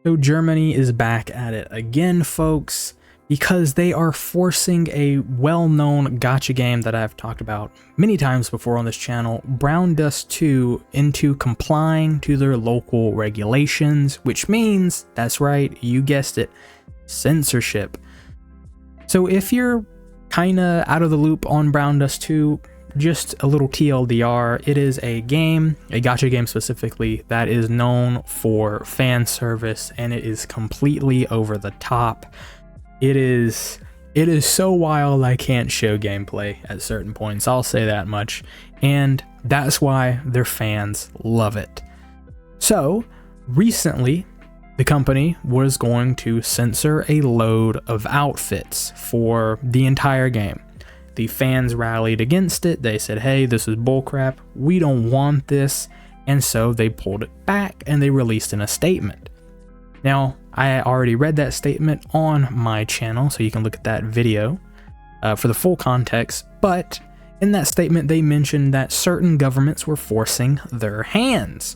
So Germany is back at it again, folks, because they are forcing a well-known gacha game that I've talked about many times before on this channel, Brown Dust 2, into complying to their local regulations, which means, that's right, you guessed it, censorship. So if you're kinda out of the loop on Brown Dust 2, just a little TLDR, it is a game, a gacha game specifically, that is known for fan service, and it is completely over the top. It is so wild I can't show gameplay at certain points, I'll say that much, and that's why their fans love it. So recently, the company was going to censor a load of outfits for the entire game. The fans rallied against it. They said, hey, this is bullcrap, we don't want this, and so they pulled it back and they released in a statement. Now, I already read that statement on my channel, so you can look at that video for the full context, but in that statement they mentioned that certain governments were forcing their hands.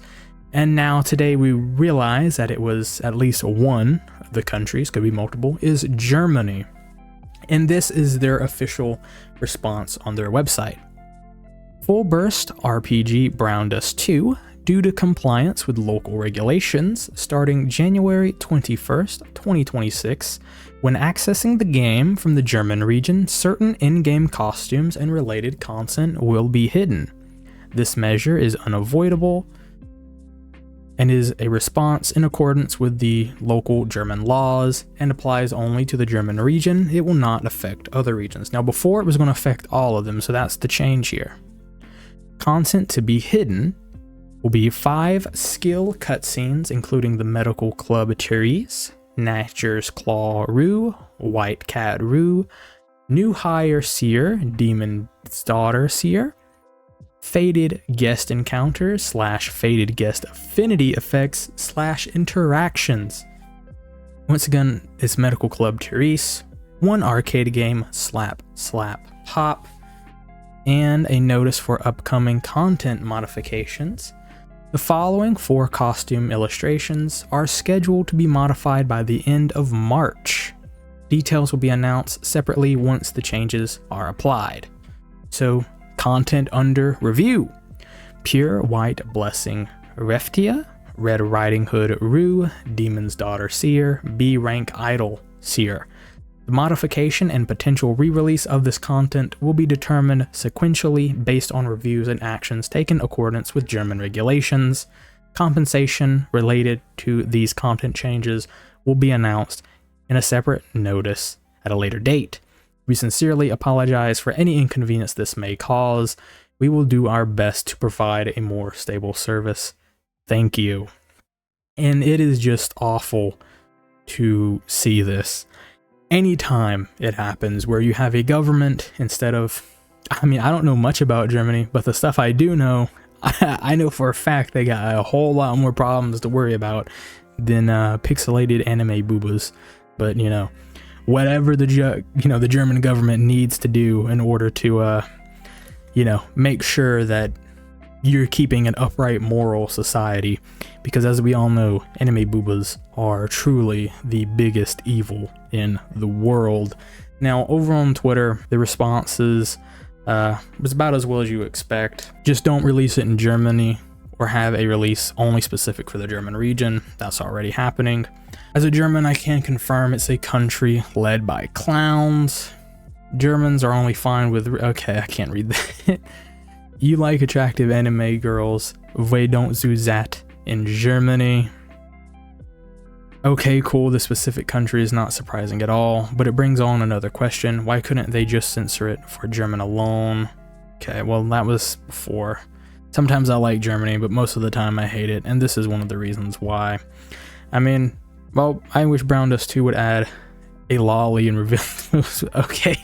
And now today we realize that it was at least one of the countries, could be multiple, is Germany. And this is their official response on their website. Full Burst RPG Brown Dust 2, due to compliance with local regulations, starting January 21st, 2026, when accessing the game from the German region, certain in-game costumes and related content will be hidden. This measure is unavoidable and is a response in accordance with the local German laws and applies only to the German region. It will not affect other regions. Now, before it was going to affect all of them, so that's the change here. Content to be hidden will be 5 skill cutscenes, including the Medical Club Therese, Nature's Claw Rue, White Cat Rue, New Hire Seer, Demon's Daughter Seer, Fated Guest Encounters / Fated Guest Affinity Effects / Interactions. Once again, it's Medical Club Therese, one arcade game, Slap Slap Pop, and a notice for upcoming content modifications. The following 4 costume illustrations are scheduled to be modified by the end of March. Details will be announced separately once the changes are applied. So, content under review: Pure White Blessing Reftia, Red Riding Hood Rue, Demon's Daughter Seer, B Rank Idol Seer. The modification and potential re-release of this content will be determined sequentially based on reviews and actions taken in accordance with German regulations. Compensation related to these content changes will be announced in a separate notice at a later date. We sincerely apologize for any inconvenience this may cause. We will do our best to provide a more stable service. Thank you. And it is just awful to see this. Anytime it happens where you have a government instead of, I mean, I don't know much about Germany, but the stuff I do know, I know for a fact they got a whole lot more problems to worry about than pixelated anime boobas. But, you know, whatever the German government needs to do in order to, make sure that you're keeping an upright moral society, because as we all know, anime boobas are truly the biggest evil in the world. Now, over on Twitter, the responses was about as well as you expect. Just don't release it in Germany, or have a release only specific for the German region. That's already happening. As a German, I can confirm it's a country led by clowns. Germans are only fine with, okay, I can't read that. You like attractive anime girls, we don't do that in Germany. Okay, cool, the specific country is not surprising at all, but it brings on another question. Why couldn't they just censor it for German alone? Okay, well, that was before. Sometimes I like Germany, but most of the time I hate it, and this is one of the reasons why. I mean, well, I wish Brown Dust 2 would add a lolly and reveal those. Okay.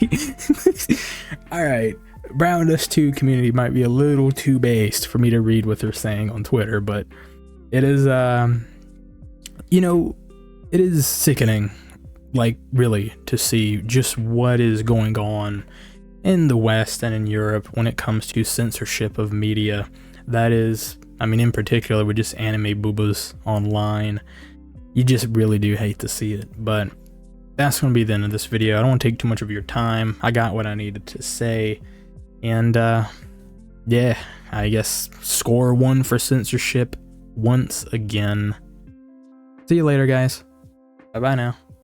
Alright. Brown Dust 2 community might be a little too based for me to read what they're saying on Twitter, but it is, it is sickening, like, really, to see just what is going on in the West and in Europe when it comes to censorship of media. That is, I mean, in particular with just anime boobas online. You just really do hate to see it. But that's going to be the end of this video. I don't want to take too much of your time. I got what I needed to say. And yeah, I guess score 1 for censorship once again. See you later, guys. Bye-bye now.